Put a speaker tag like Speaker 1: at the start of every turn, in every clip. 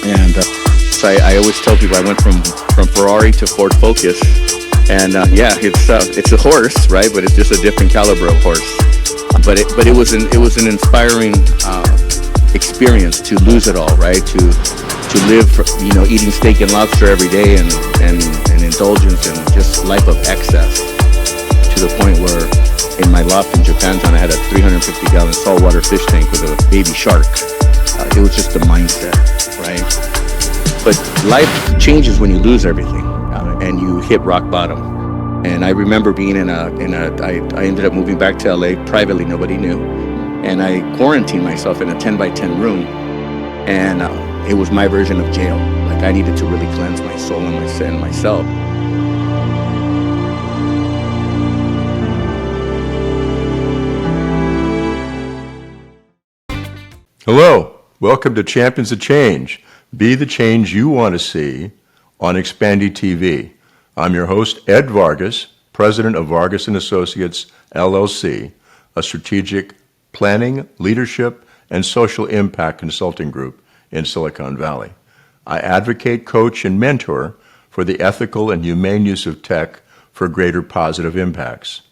Speaker 1: And so I always tell people I went from Ferrari to Ford Focus. And yeah, it's a horse, right? But it's just a different caliber of horse. But it was an inspiring experience to lose it all, right? To live, eating steak and lobster every day and indulgence and just life of excess, to the point where in my loft in Japantown I had a 350-gallon saltwater fish tank with a baby shark. It was just the mindset, right? But life changes when you lose everything and you hit rock bottom. And I remember being I ended up moving back to LA privately, nobody knew. And I quarantined myself in a 10 by 10 room. And it was my version of jail. Like, I needed to really cleanse my soul and myself.
Speaker 2: Hello, welcome to Champions of Change. Be the change you want to see on Expandy TV. I'm your host, Ed Vargas, president of Vargas & Associates, LLC, a strategic planning, leadership, and social impact consulting group in Silicon Valley. I advocate, coach, and mentor for the ethical and humane use of tech for greater positive impacts.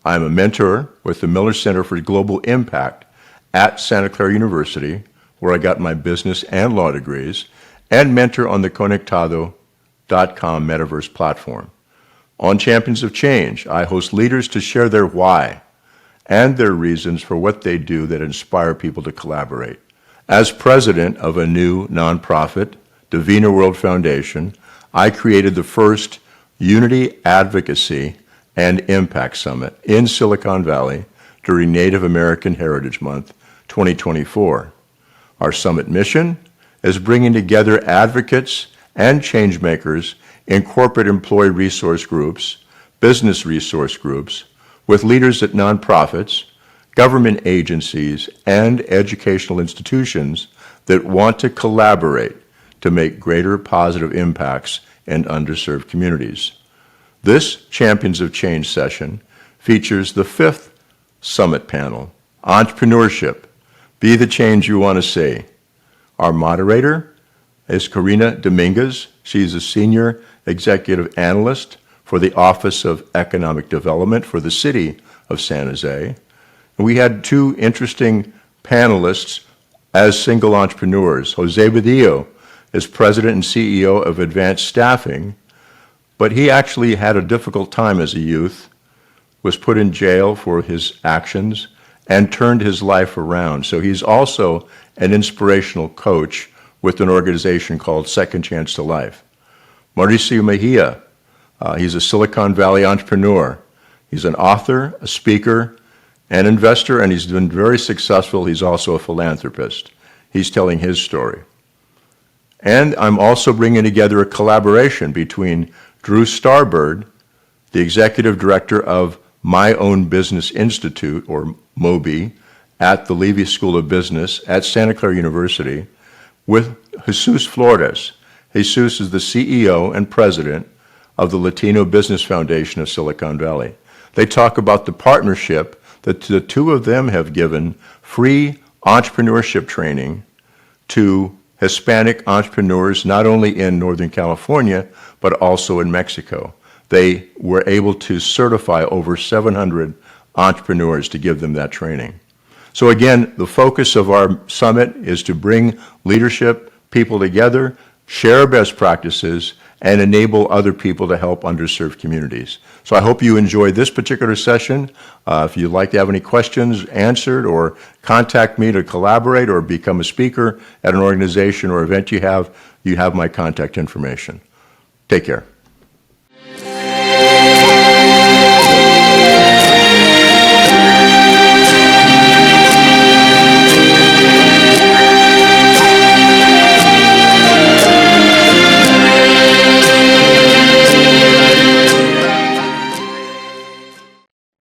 Speaker 2: I am a mentor with the Miller Center for Global Impact at Santa Clara University, where I got my business and law degrees, and mentor on the Conectado.com metaverse platform. On Champions of Change, I host leaders to share their why and their reasons for what they do that inspire people to collaborate. As president of a new nonprofit, Divina World Foundation, I created the first Unity Advocacy and Impact Summit in Silicon Valley during Native American Heritage Month 2024. Our summit mission is bringing together advocates and change makers in corporate employee resource groups, business resource groups, with leaders at nonprofits, government agencies, and educational institutions that want to collaborate to make greater positive impacts in underserved communities. This Champions of Change session features the fifth summit panel, Entrepreneurship, Be the Change You Want to See. Our moderator is Karina Dominguez. She's a senior executive analyst for the Office of Economic Development for the City of San Jose. And we had two interesting panelists as single entrepreneurs. Jose Badillo is president and CEO of Advanced Staffing, but he actually had a difficult time as a youth, was put in jail for his actions, and turned his life around. So he's also an inspirational coach with an organization called Second Chance to Life. Mauricio Mejia, he's a Silicon Valley entrepreneur. He's an author, a speaker, an investor, and he's been very successful. He's also a philanthropist. He's telling his story. And I'm also bringing together a collaboration between Drew Starbird, the executive director of My Own Business Institute, or Moby, at the Levy School of Business at Santa Clara University, with Jesus Flores. Jesus is the CEO and president of the Latino Business Foundation of Silicon Valley. They talk about the partnership that the two of them have given free entrepreneurship training to Hispanic entrepreneurs, not only in Northern California, but also in Mexico. They were able to certify over 700 entrepreneurs to give them that training. So again, the focus of our summit is to bring leadership people together, share best practices, and enable other people to help underserved communities. So I hope you enjoyed this particular session. If you'd like to have any questions answered or contact me to collaborate or become a speaker at an organization or event you have my contact information. Take care.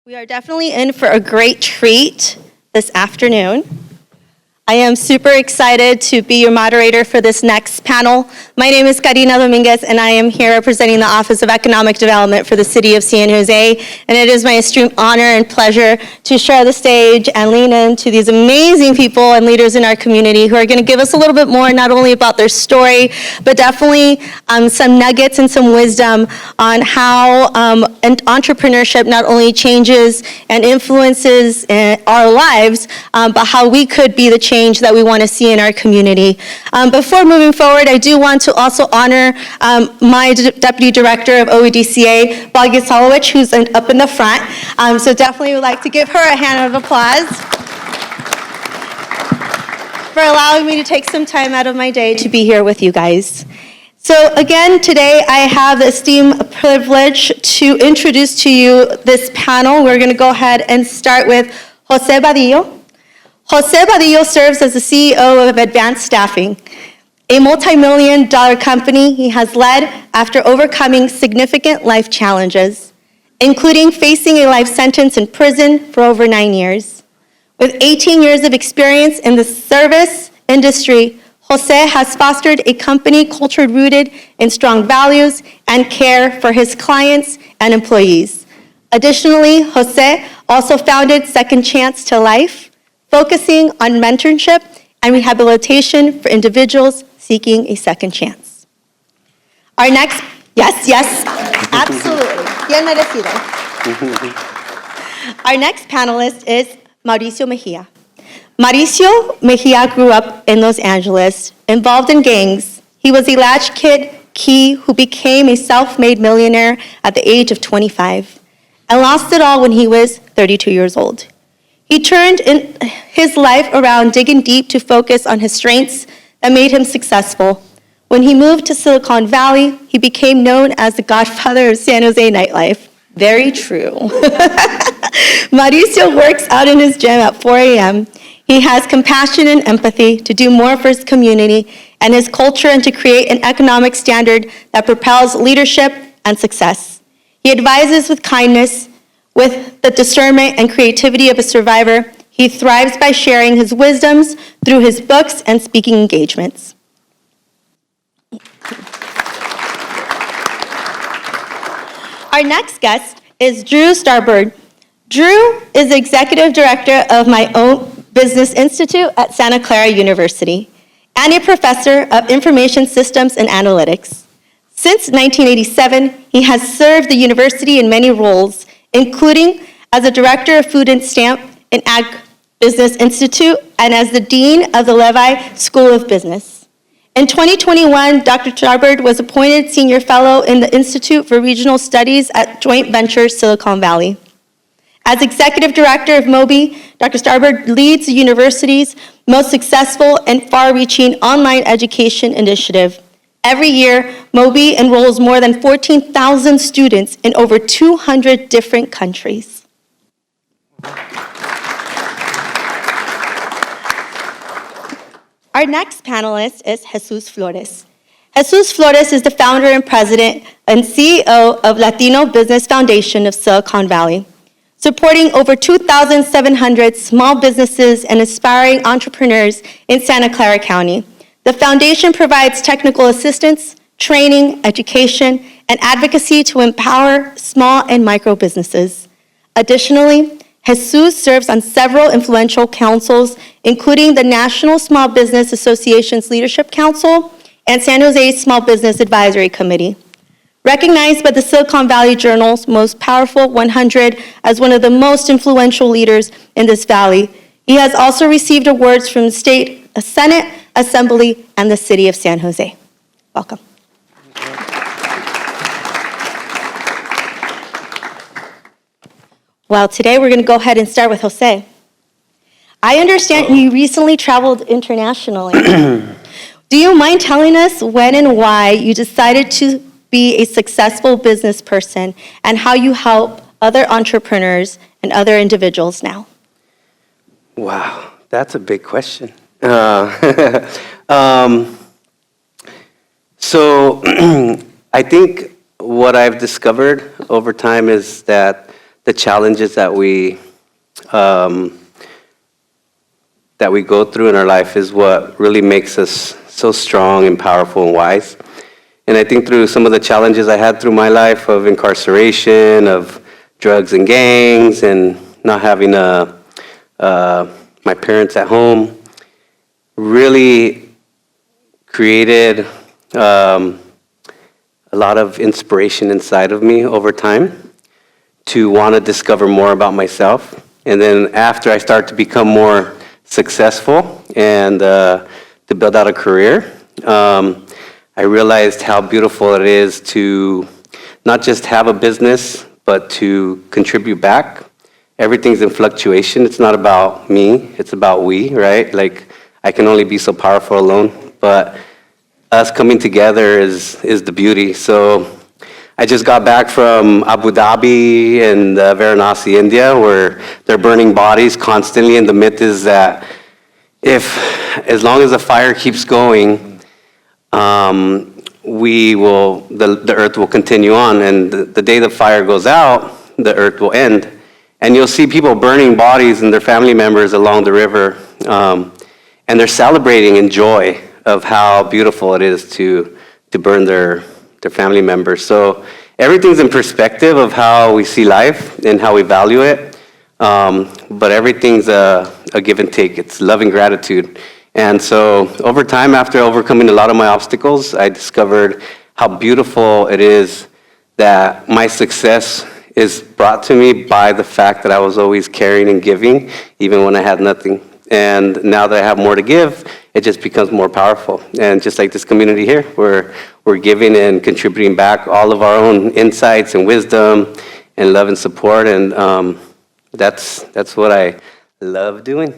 Speaker 3: We are definitely in for a great treat this afternoon. I am super excited to be your moderator for this next panel. My name is Karina Dominguez, and I am here representing the Office of Economic Development for the City of San Jose. And it is my extreme honor and pleasure to share the stage and lean into these amazing people and leaders in our community who are going to give us a little bit more, not only about their story, but definitely some nuggets and some wisdom on how entrepreneurship not only changes and influences our lives, but how we could be the change that we want to see in our community. Before moving forward, I do want to also honor my Deputy Director of OEDCA, Badillo, who's up in the front. So definitely would like to give her a hand of applause for allowing me to take some time out of my day to be here with you guys. So again, today I have the esteemed privilege to introduce to you this panel. We're going to go ahead and start with Jose Badillo. Jose Badillo serves as the CEO of Advanced Staffing, a multi-million-dollar company he has led after overcoming significant life challenges, including facing a life sentence in prison for over 9 years. With 18 years of experience in the service industry, Jose has fostered a company culture rooted in strong values and care for his clients and employees. Additionally, Jose also founded Second Chance to Life, focusing on mentorship and rehabilitation for individuals seeking a second chance. Our next, yes, absolutely, bien merecido. Our next panelist is Mauricio Mejia. Mauricio Mejia grew up in Los Angeles, involved in gangs. He was a latchkey kid who became a self-made millionaire at the age of 25 and lost it all when he was 32 years old. He turned his life around digging deep to focus on his strengths that made him successful. When he moved to Silicon Valley, he became known as the godfather of San Jose nightlife. Very true. Mauricio works out in his gym at 4 a.m. He has compassion and empathy to do more for his community and his culture and to create an economic standard that propels leadership and success. He advises with kindness, with the discernment and creativity of a survivor. He thrives by sharing his wisdoms through his books and speaking engagements. Our next guest is Drew Starbird. Drew is the executive director of my own business institute at Santa Clara University and a professor of information systems and analytics. Since 1987, he has served the university in many roles, including as a director of Food and Stamp and Ag Business Institute and as the dean of the Levi School of Business. In 2021, Dr. Starbird was appointed senior fellow in the Institute for Regional Studies at Joint Ventures Silicon Valley. As executive director of Moby, Dr. Starbird leads the university's most successful and far-reaching online education initiative. Every year, Moby enrolls more than 14,000 students in over 200 different countries. Our next panelist is Jesus Flores. Jesus Flores is the founder and president and CEO of Latino Business Foundation of Silicon Valley, supporting over 2,700 small businesses and aspiring entrepreneurs in Santa Clara County. The foundation provides technical assistance, training, education, and advocacy to empower small and micro businesses. Additionally, Jesus serves on several influential councils, including the National Small Business Association's Leadership Council and San Jose's Small Business Advisory Committee. Recognized by the Silicon Valley Journal's Most Powerful 100 as one of the most influential leaders in this valley, he has also received awards from the state Senate, Assembly, and the City of San Jose. Welcome. Well, today we're going to go ahead and start with Jose. I understand you recently traveled internationally. Do you mind telling us when and why you decided to be a successful business person and how you help other entrepreneurs and other individuals now?
Speaker 4: Wow, that's a big question. So I think what I've discovered over time is that the challenges that we that we go through in our life is what really makes us so strong and powerful and wise. And I think through some of the challenges I had through my life of incarceration, of drugs and gangs, and not having my parents at home, really created a lot of inspiration inside of me over time to want to discover more about myself. And then after I start to become more successful and to build out a career, I realized how beautiful it is to not just have a business, but to contribute back. Everything's in fluctuation. It's not about me, it's about we, right? Like, I can only be so powerful alone, but us coming together is the beauty. So I just got back from Abu Dhabi and Varanasi, India, where they're burning bodies constantly, and the myth is that as long as the fire keeps going, the earth will continue on, and the day the fire goes out, the earth will end. And you'll see people burning bodies and their family members along the river, and they're celebrating in joy of how beautiful it is to burn their family members. So everything's in perspective of how we see life and how we value it, but everything's a give and take. It's love and gratitude. And so over time, after overcoming a lot of my obstacles, I discovered how beautiful it is that my success is brought to me by the fact that I was always caring and giving, even when I had nothing. And now that I have more to give, it just becomes more powerful. And just like this community here, we're giving and contributing back all of our own insights and wisdom and love and support. And that's what I love doing.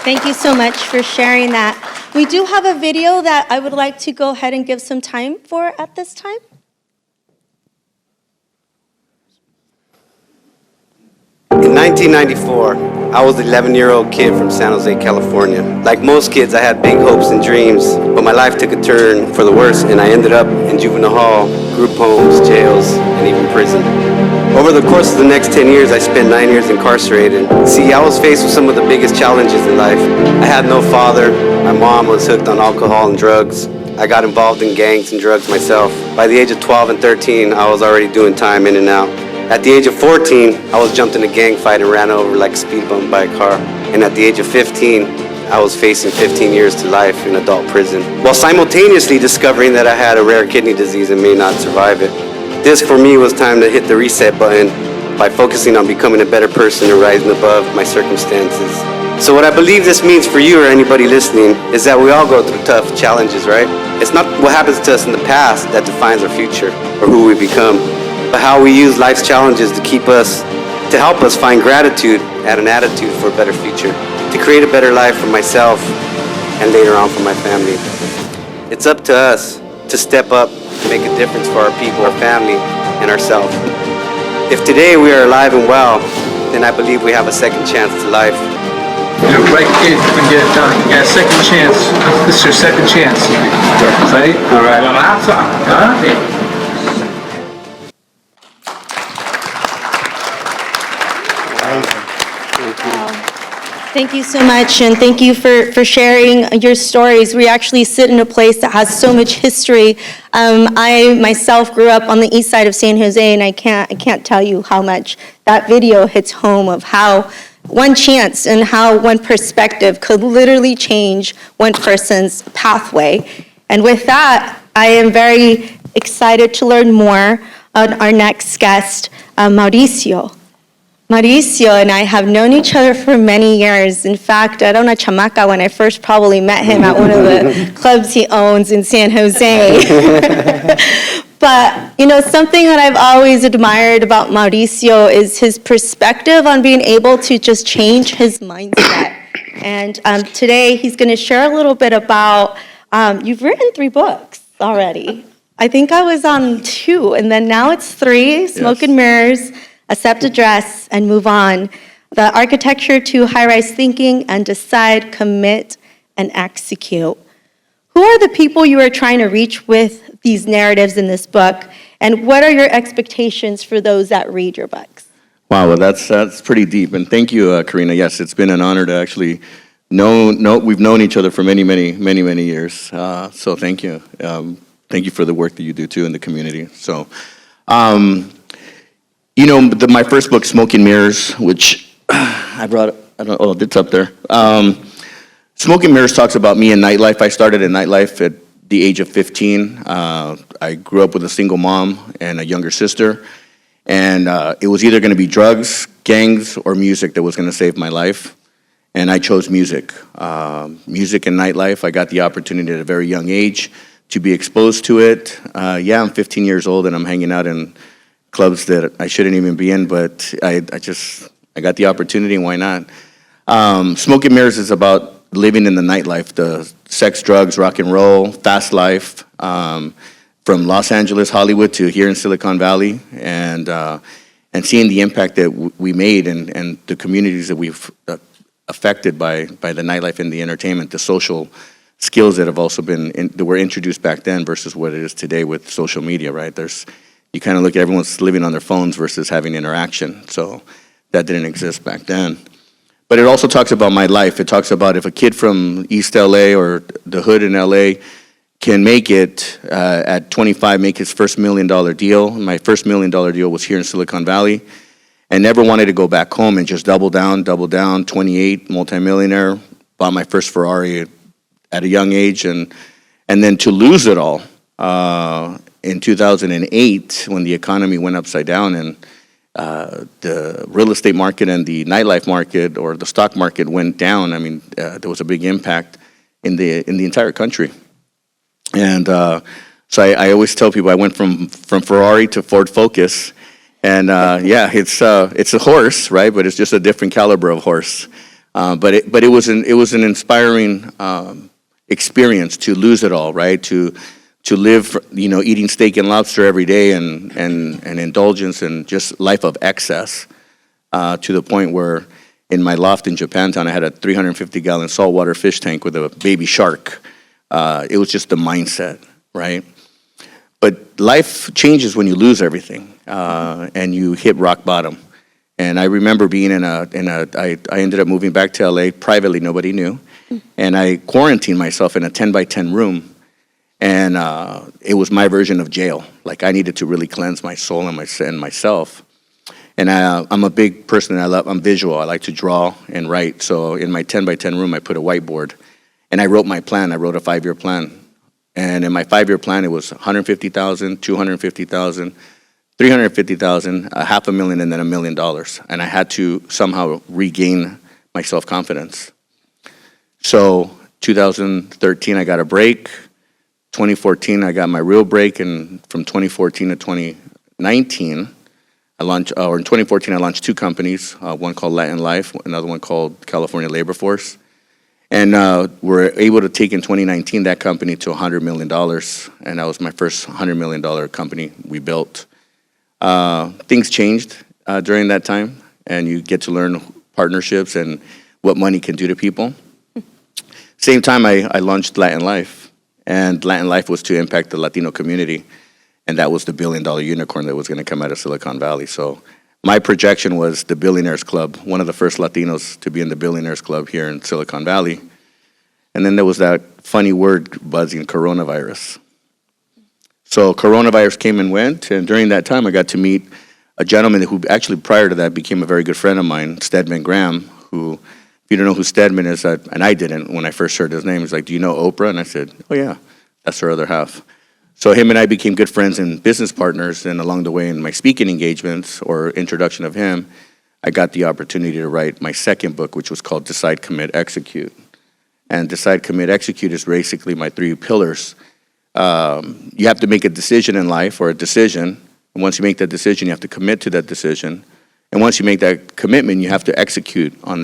Speaker 3: Thank you so much for sharing that. We do have a video that I would like to go ahead and give some time for at this time.
Speaker 4: In 1994, I was an 11-year-old kid from San Jose, California. Like most kids, I had big hopes and dreams, but my life took a turn for the worse, and I ended up in juvenile hall, group homes, jails, and even prison. Over the course of the next 10 years, I spent 9 years incarcerated. See, I was faced with some of the biggest challenges in life. I had no father. My mom was hooked on alcohol and drugs. I got involved in gangs and drugs myself. By the age of 12 and 13, I was already doing time in and out. At the age of 14, I was jumped in a gang fight and ran over like a speed bump by a car. And at the age of 15, I was facing 15 years to life in adult prison, while simultaneously discovering that I had a rare kidney disease and may not survive it. This, for me, was time to hit the reset button by focusing on becoming a better person and rising above my circumstances. So what I believe this means for you or anybody listening is that we all go through tough challenges, right? It's not what happens to us in the past that defines our future or who we become, but how we use life's challenges to help us find gratitude and an attitude for a better future, to create a better life for myself and later on for my family. It's up to us to step up, make a difference for our people, our family, and ourselves. If today we are alive and well, then I believe we have a second chance to life.
Speaker 5: You're the right kid can get it done. You got a second chance. This is your second chance. Right? All right. Well, that's huh?
Speaker 3: Thank you so much, and thank you for sharing your stories. We actually sit in a place that has so much history. I myself grew up on the east side of San Jose, and I can't tell you how much that video hits home of how one chance and how one perspective could literally change one person's pathway. And with that, I am very excited to learn more on our next guest, Mauricio. Mauricio and I have known each other for many years. In fact, I don't know chamaca when I first probably met him at one of the clubs he owns in San Jose. But, something that I've always admired about Mauricio is his perspective on being able to just change his mindset. And today he's going to share a little bit about, you've written 3 books already. I think I was on 2, and then now it's 3, Smoke and Mirrors, Accept, Address, and Move On. The architecture to high-rise thinking and decide, commit, and execute. Who are the people you are trying to reach with these narratives in this book, and what are your expectations for those that read your books?
Speaker 1: Wow, well, that's pretty deep, and thank you, Karina. Yes, it's been an honor to actually we've known each other for many years. So thank you. Thank you for the work that you do too in the community. So, my first book, Smoke and Mirrors, which I brought. I don't. Oh, it's up there. Smoke and Mirrors talks about me in nightlife. I started in nightlife at the age of 15. I grew up with a single mom and a younger sister. And it was either going to be drugs, gangs, or music that was going to save my life. And I chose music. Music and nightlife. I got the opportunity at a very young age to be exposed to it. I'm 15 years old and I'm hanging out in clubs that I shouldn't even be in, but I got the opportunity, and why not? Smoke and Mirrors is about living in the nightlife, the sex, drugs, rock and roll, fast life. From Los Angeles, Hollywood, to here in Silicon Valley, and seeing the impact that we made and the communities that we've affected by the nightlife and the entertainment, the social skills that have also been that were introduced back then versus what it is today with social media. Right? You kind of look at everyone's living on their phones versus having interaction. So that didn't exist back then. But it also talks about my life. It talks about if a kid from East LA or the hood in LA can make it at 25, make his first $1 million deal. My first $1 million deal was here in Silicon Valley, and never wanted to go back home and just double down, 28, multimillionaire, bought my first Ferrari at a young age, and then to lose it all in 2008 when the economy went upside down and the real estate market and the nightlife market or the stock market went down. I mean, there was a big impact in the entire country. And so I always tell people I went from Ferrari to Ford Focus, and it's a horse, right? But it's just a different caliber of horse. But it was an inspiring experience to lose it all, right? To live, eating steak and lobster every day and indulgence and just life of excess, to the point where in my loft in Japantown I had a 350-gallon saltwater fish tank with a baby shark. It was just the mindset, right? But life changes when you lose everything, and you hit rock bottom. And I remember being I ended up moving back to LA privately, nobody knew. And I quarantined myself in a 10 by 10 room. And it was my version of jail. Like I needed to really cleanse my soul and myself. And I'm a big person, I'm visual. I like to draw and write. So in my 10 by 10 room, I put a whiteboard. And I wrote my plan. I wrote a 5-year plan. And in my 5-year plan, it was $150,000, $250,000, $350,000, $500,000, and then $1 million. And I had to somehow regain my self-confidence. So 2013, I got a break. 2014, I got my real break. And from 2014 to 2019, in 2014, I launched 2 companies, one called Latin Life, another one called California Labor Force. And we're able to take in 2019 that company to $100 million, and that was my first $100 million company we built. Things changed during that time, and you get to learn partnerships and what money can do to people. Same time, I launched Latin Life, and Latin Life was to impact the Latino community, and that was the $1 billion unicorn that was going to come out of Silicon Valley. So my projection was the Billionaires Club, one of the first Latinos to be in the Billionaires Club here in Silicon Valley. And then there was that funny word buzzing, coronavirus. So coronavirus came and went, and during that time I got to meet a gentleman who actually prior to that became a very good friend of mine, Stedman Graham, who, if you don't know who Stedman is, and I didn't when I first heard his name, he's like, do you know Oprah? And I said, oh yeah, that's her other half. So him and I became good friends and business partners, and along the way in my speaking engagements or introduction of him, I got the opportunity to write my second book, which was called Decide, Commit, Execute. And Decide, Commit, Execute is basically my 3 pillars. You have to make a decision in life, or a decision, and once you make that decision, you have to commit to that decision. And once you make that commitment, you have to execute on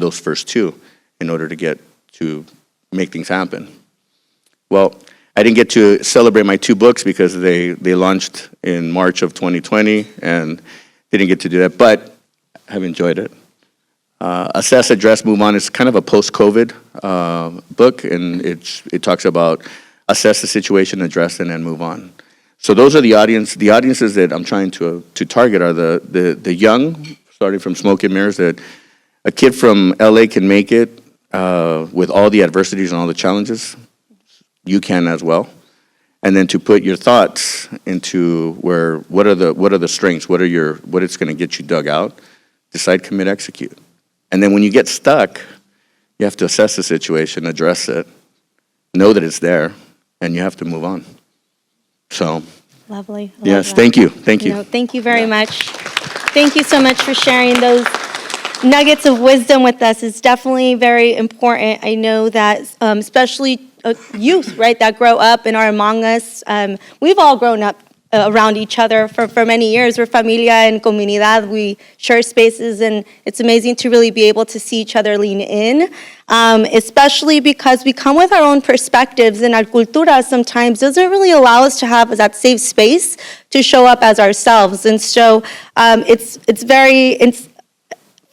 Speaker 1: those first 2 in order to make things happen. Well, I didn't get to celebrate my 2 books because they launched in March of 2020 and didn't get to do that, but I've enjoyed it. Assess, Address, Move On is kind of a post-COVID book, and it talks about assess the situation, address it, and move on. So those are the audiences that I'm trying to target are the young, starting from smoke and mirrors, that a kid from LA can make it with all the adversities and all the challenges. You can as well. And then to put your thoughts into what are the strengths, what it's going to get you dug out, decide, commit, execute. And then when you get stuck, you have to assess the situation, address it, know that it's there, and you have to move on. So,
Speaker 3: Lovely.
Speaker 1: yes, thank you. Thank you.
Speaker 3: No, thank you very much. Thank you so much for sharing those nuggets of wisdom with us. It's definitely very important. I know that especially youth, right, that grow up and are among us. We've all grown up around each other for many years. We're familia and comunidad. We share spaces, and it's amazing to really be able to see each other lean in, especially because we come with our own perspectives, and our cultura sometimes doesn't really allow us to have that safe space to show up as ourselves. And so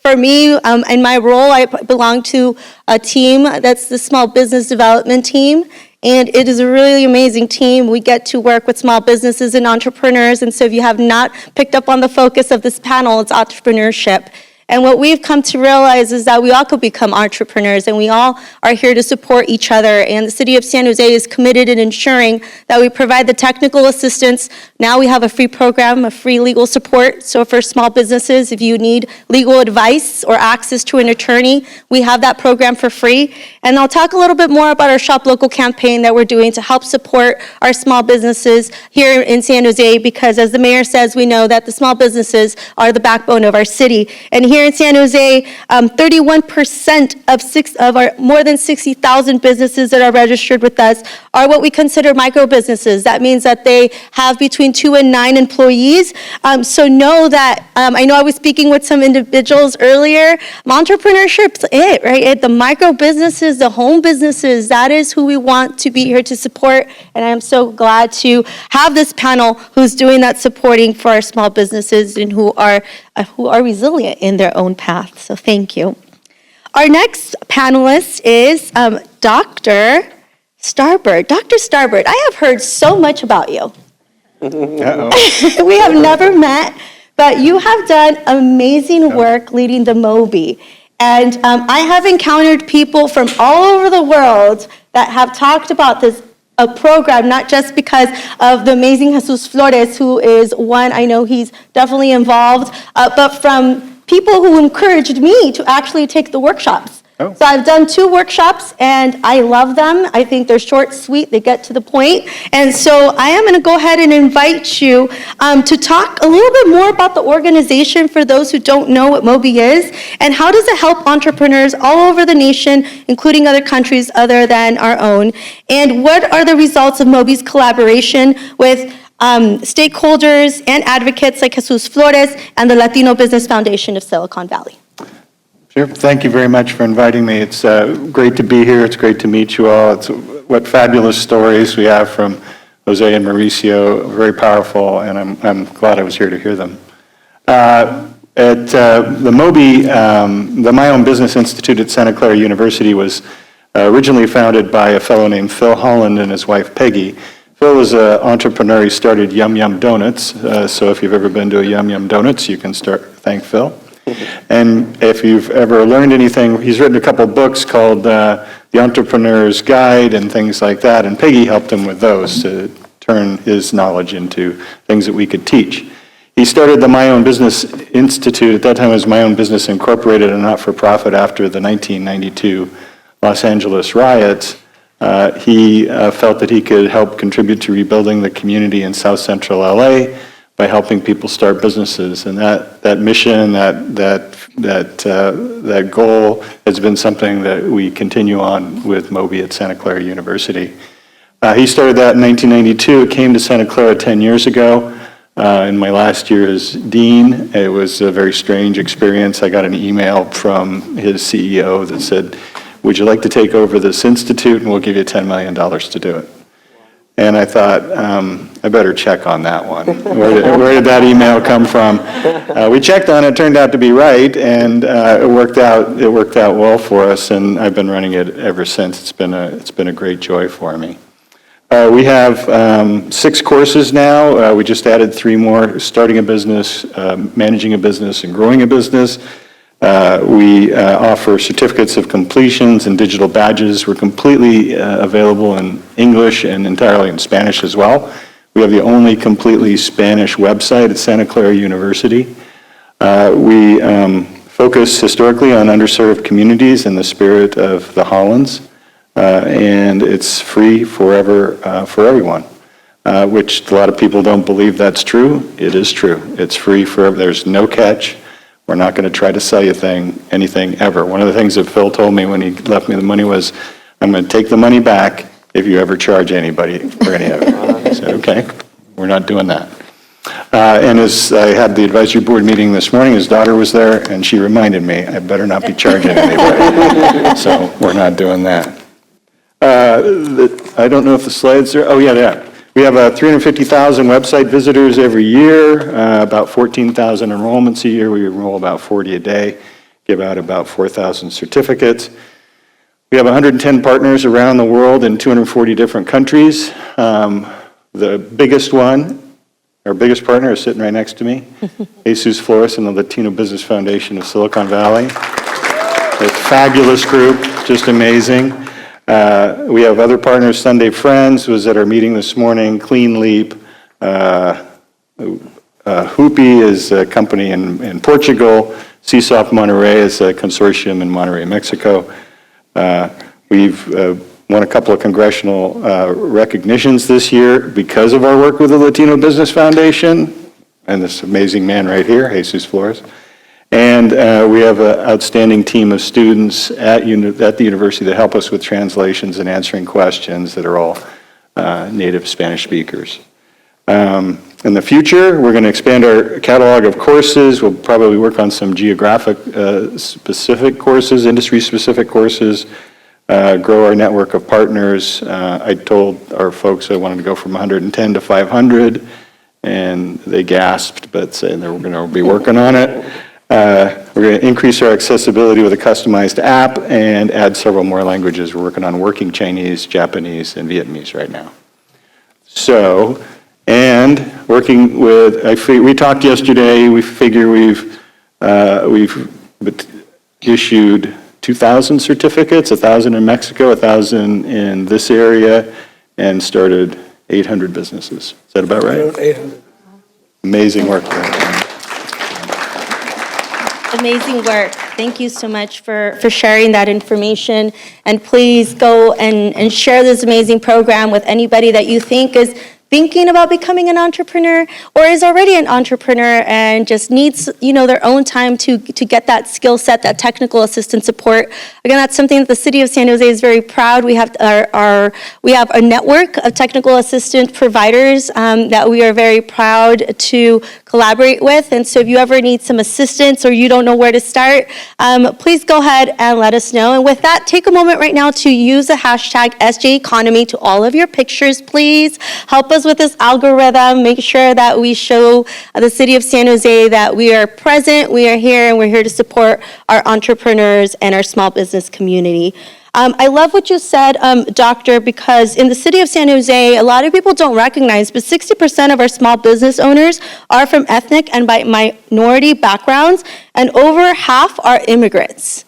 Speaker 3: for me, in my role, I belong to a team that's the small business development team. And it is a really amazing team. We get to work with small businesses and entrepreneurs. And so if you have not picked up on the focus of this panel, it's entrepreneurship. And what we've come to realize is that we all could become entrepreneurs, and we all are here to support each other. And the city of San Jose is committed in ensuring that we provide the technical assistance. Now we have a free program, a free legal support. So for small businesses, if you need legal advice or access to an attorney, we have that program for free. And I'll talk a little bit more about our Shop Local campaign that we're doing to help support our small businesses here in San Jose, because as the mayor says, we know that the small businesses are the backbone of our city. And here in San Jose, 31% of our more than 60,000 businesses that are registered with us are what we consider micro businesses. That means that they have between 2 and 9 employees. So know that, I know I was speaking with some individuals earlier, entrepreneurship's it, right? The micro businesses, the home businesses, that is who we want to be here to support. And I'm so glad to have this panel who's doing that supporting for our small businesses and who are resilient in their own path. So thank you. Our next panelist is Dr. Starbird. Dr. Starbird, I have heard so much about you. We have never met, but you have done amazing work leading the Moby. And I have encountered people from all over the world that have talked about this program, not just because of the amazing Jesus Flores, who is one, I know he's definitely involved, but from people who encouraged me to actually take the workshops. Oh. So I've done 2 workshops, and I love them. I think they're short, sweet, they get to the point. And so I am going to go ahead and invite you to talk a little bit more about the organization for those who don't know what Moby is, and how does it help entrepreneurs all over the nation, including other countries other than our own, and what are the results of Moby's collaboration with stakeholders and advocates like Jesus Flores and the Latino Business Foundation of Silicon Valley.
Speaker 6: Sure. Thank you very much for inviting me. It's great to be here. It's great to meet you all. What fabulous stories we have from Jose and Mauricio. Very powerful, and I'm glad I was here to hear them. At the Moby, the My Own Business Institute at Santa Clara University was originally founded by a fellow named Phil Holland and his wife Peggy. Phil was an entrepreneur. He started Yum Yum Donuts. So if you've ever been to a Yum Yum Donuts, you can thank Phil. And if you've ever learned anything, he's written a couple books called The Entrepreneur's Guide and things like that, and Peggy helped him with those to turn his knowledge into things that we could teach. He started the My Own Business Institute. At that time it was My Own Business Incorporated, a not-for-profit, after the 1992 Los Angeles riots. He felt that he could help contribute to rebuilding the community in South Central LA by helping people start businesses, and that mission, that goal has been something that we continue on with Moby at Santa Clara University. He started that in 1992. It came to Santa Clara 10 years ago. In my last year as dean, it was a very strange experience. I got an email from his CEO that said, "Would you like to take over this institute, and we'll give you $10 million to do it?" And I thought, I better check on that one. Where did that email come from? We checked on it, it turned out to be right, and it worked out well for us, and I've been running it ever since. It's been a great joy for me. We have 6 courses now. We just added 3 more: starting a business, managing a business, and growing a business. We offer certificates of completions and digital badges. We're completely available in English and entirely in Spanish as well. We have the only completely Spanish website at Santa Clara University. We focus historically on underserved communities in the spirit of the Hollands, and it's free forever for everyone, which a lot of people don't believe that's true. It is true. It's free forever. There's no catch. We're not going to try to sell you anything ever. One of the things that Phil told me when he left me the money was, I'm going to take the money back if you ever charge anybody for any of it. I said, okay, we're not doing that. And as I had the advisory board meeting this morning, his daughter was there, and she reminded me, I better not be charging anybody. So we're not doing that. I don't know if the slides are, oh yeah, yeah. We have 350,000 website visitors every year, about 14,000 enrollments a year. We enroll about 40 a day, give out about 4,000 certificates. We have 110 partners around the world in 240 different countries. The biggest one, our biggest partner, is sitting right next to me, Jesus Flores and the Latino Business Foundation of Silicon Valley. A fabulous group, just amazing. We have other partners. Sunday Friends was at our meeting this morning. Clean Leap. Hoopy is a company in Portugal. CSOF Monterrey is a consortium in Monterrey, Mexico. We've won a couple of congressional recognitions this year because of our work with the Latino Business Foundation and this amazing man right here, Jesus Flores. And we have an outstanding team of students at the university that help us with translations and answering questions that are all native Spanish speakers. In the future, we're going to expand our catalog of courses. We'll probably work on some geographic specific courses, industry-specific courses, grow our network of partners. I told our folks I wanted to go from 110 to 500, and they gasped, but saying they're going to be working on it. We're going to increase our accessibility with a customized app and add several more languages. We're working on working Chinese, Japanese, and Vietnamese right now. So, and working with, we talked yesterday, we figure we've issued 2,000 certificates, 1,000 in Mexico, 1,000 in this area, and started 800 businesses. Is that about right?
Speaker 7: 800.
Speaker 6: Amazing work.
Speaker 3: Amazing work. Thank you so much for sharing that information. And please go and share this amazing program with anybody that you think is thinking about becoming an entrepreneur or is already an entrepreneur and just needs, their own time to get that skill set, that technical assistance support. Again, that's something that the city of San Jose is very proud. We have we have a network of technical assistant providers that we are very proud to collaborate with. And so if you ever need some assistance or you don't know where to start, please go ahead and let us know. And with that, take a moment right now to use the hashtag SJEconomy to all of your pictures, please. Help us with this algorithm. Make sure that we show the city of San Jose that we are present, we are here, and we're here to support our entrepreneurs and our small business community. I love what you said, Doctor, because in the city of San Jose, a lot of people don't recognize, but 60% of our small business owners are from ethnic and minority backgrounds, and over half are immigrants.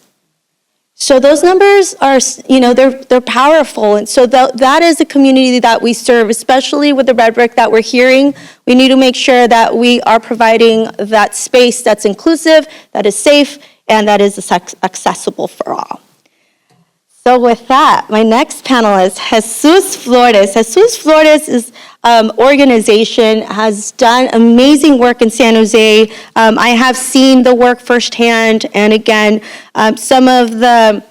Speaker 3: So those numbers are, they're powerful. And so that is the community that we serve, especially with the rhetoric that we're hearing. We need to make sure that we are providing that space that's inclusive, that is safe, and that is accessible for all. So with that, my next panelist, Jesus Flores. Jesus Flores' organization has done amazing work in San Jose. I have seen the work firsthand, and again, some of the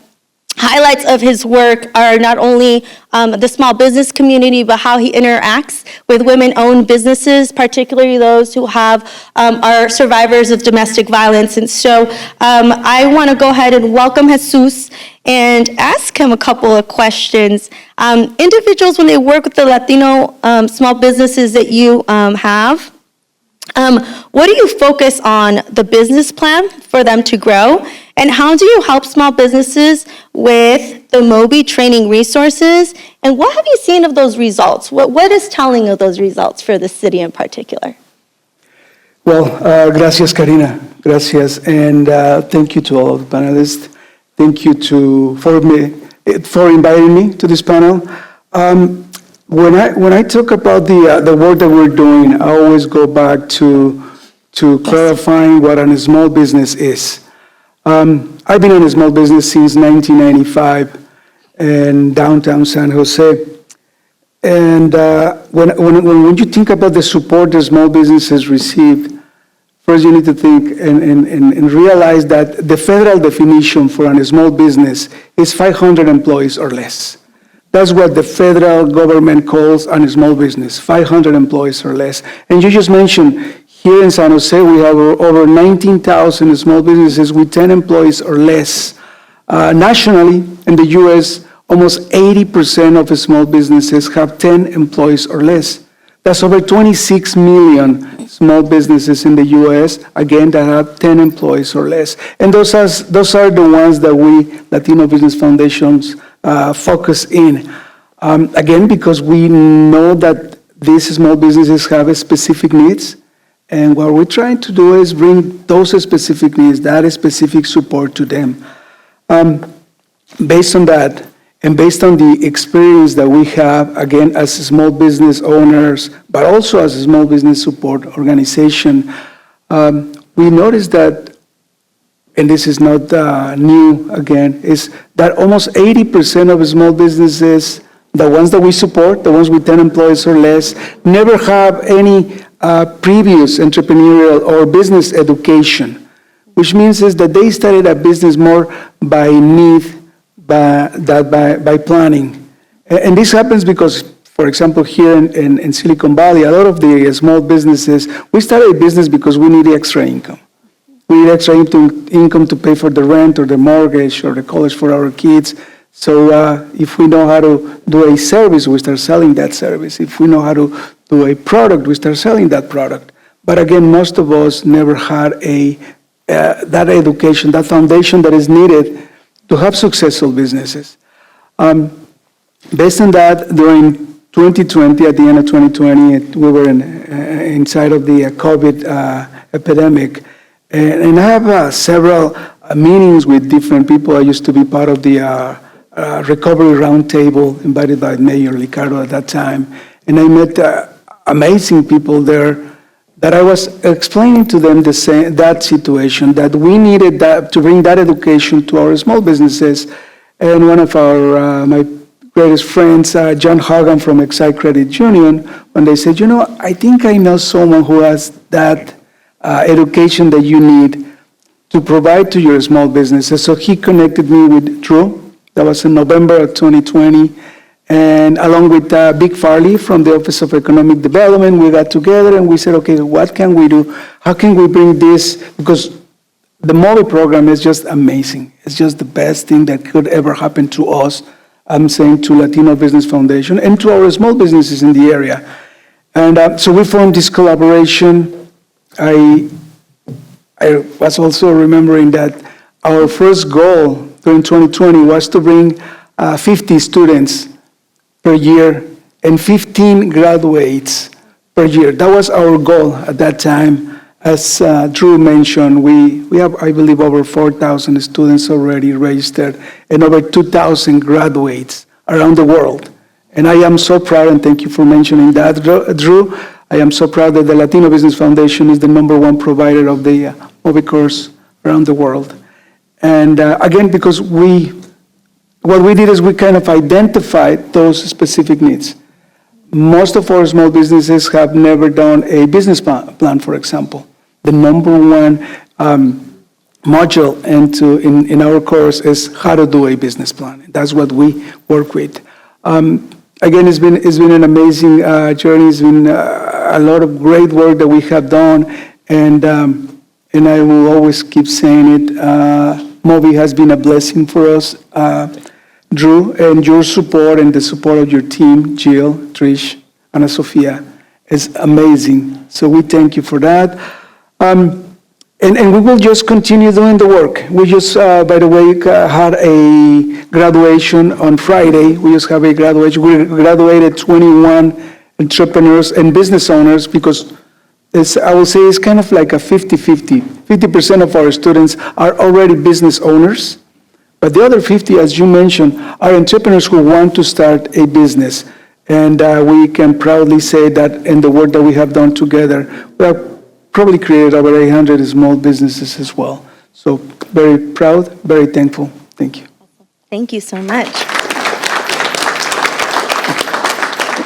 Speaker 3: highlights of his work are not only the small business community, but how he interacts with women-owned businesses, particularly those who are survivors of domestic violence. And so I want to go ahead and welcome Jesus and ask him a couple of questions. Individuals, when they work with the Latino small businesses that you have, what do you focus on the business plan for them to grow? And how do you help small businesses with the Moby training resources? And what have you seen of those results? What is telling of those results for the city in particular?
Speaker 7: Well, gracias, Karina. Gracias. And thank you to all of the panelists. Thank you for inviting me to this panel. When I talk about the work that we're doing, I always go back to clarifying what a small business is. I've been in a small business since 1995 in downtown San Jose. And when you think about the support that small businesses received, first you need to think and realize that the federal definition for a small business is 500 employees or less. That's what the federal government calls a small business, 500 employees or less. And you just mentioned, here in San Jose, we have over 19,000 small businesses with 10 employees or less. Nationally, in the U.S., almost 80% of the small businesses have 10 employees or less. That's over 26 million small businesses in the U.S., again, that have 10 employees or less. And those are the ones that we, Latino Business Foundations, focus in. Again, because we know that these small businesses have specific needs, and what we're trying to do is bring those specific needs, that specific support to them. Based on that, and based on the experience that we have, again, as small business owners, but also as a small business support organization, we noticed that, and this is not new again, is that almost 80% of small businesses, the ones that we support, the ones with 10 employees or less, never have any previous entrepreneurial or business education, which means is that they started a business more by need, by planning. And this happens because, for example, here in Silicon Valley, a lot of the small businesses, we started a business because we need extra income. We need extra income to pay for the rent or the mortgage or the college for our kids. So if we know how to do a service, we start selling that service. If we know how to do a product, we start selling that product. But again, most of us never had that education, that foundation that is needed to have successful businesses. Based on that, during 2020, at the end of 2020, we were inside of the COVID epidemic. And I have several meetings with different people. I used to be part of the recovery roundtable invited by Mayor Ricardo at that time. And I met amazing people there that I was explaining to them that situation, that we needed to bring that education to our small businesses. And one of my greatest friends, John Hogan from Excite Credit Union, when they said, I think I know someone who has that education that you need to provide to your small businesses. So he connected me with Drew. That was in November of 2020. And along with Big Farley from the Office of Economic Development, we got together and we said, okay, what can we do? How can we bring this? Because the Moby program is just amazing. It's just the best thing that could ever happen to us. I'm saying to Latino Business Foundation and to our small businesses in the area. And so we formed this collaboration. I was also remembering that our first goal during 2020 was to bring 50 students per year and 15 graduates per year. That was our goal at that time. As Drew mentioned, we have, I believe, over 4,000 students already registered and over 2,000 graduates around the world. And I am so proud, and thank you for mentioning that, Drew. I am so proud that the Latino Business Foundation is the #1 provider of the Moby course around the world. And again, because what we did is we kind of identified those specific needs. Most of our small businesses have never done a business plan, for example. The #1 module in our course is how to do a business plan. That's what we work with. Again, it's been an amazing journey. It's been a lot of great work that we have done, and I will always keep saying it. Moby has been a blessing for us. Drew, and your support and the support of your team, Jill, Trish, Ana Sofia, is amazing. So we thank you for that. And And we will just continue doing the work. We just, by the way, had a graduation on Friday. We just have a graduation. We graduated 21 entrepreneurs and business owners because I will say it's kind of like a 50-50. 50% of our students are already business owners, but the other 50, as you mentioned, are entrepreneurs who want to start a business. And we can proudly say that in the work that we have done together, we have probably created over 800 small businesses as well. So very proud, very thankful. Thank you.
Speaker 3: Thank you so much.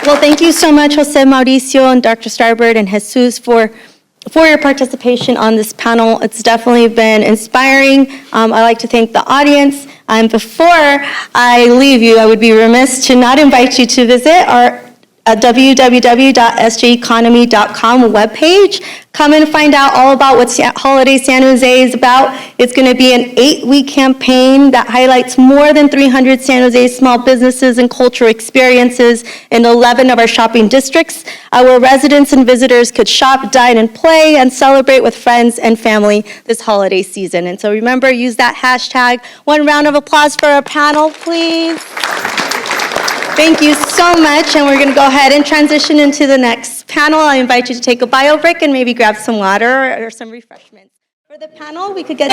Speaker 3: Well, thank you so much, Jose Mauricio and Dr. Starbird and Jesus for your participation on this panel. It's definitely been inspiring. I'd like to thank the audience. Before I leave you, I would be remiss to not invite you to visit our www.sjeconomy.com webpage. Come and find out all about what Holiday San Jose is about. It's going to be an 8-week campaign that highlights more than 300 San Jose small businesses and cultural experiences in 11 of our shopping districts, where residents and visitors could shop, dine, and play, and celebrate with friends and family this holiday season. And so remember, use that hashtag. One round of applause for our panel, please. Thank you so much, and we're going to go ahead and transition into the next panel. I invite you to take a bio break and maybe grab some water or some refreshments. For the panel, we could get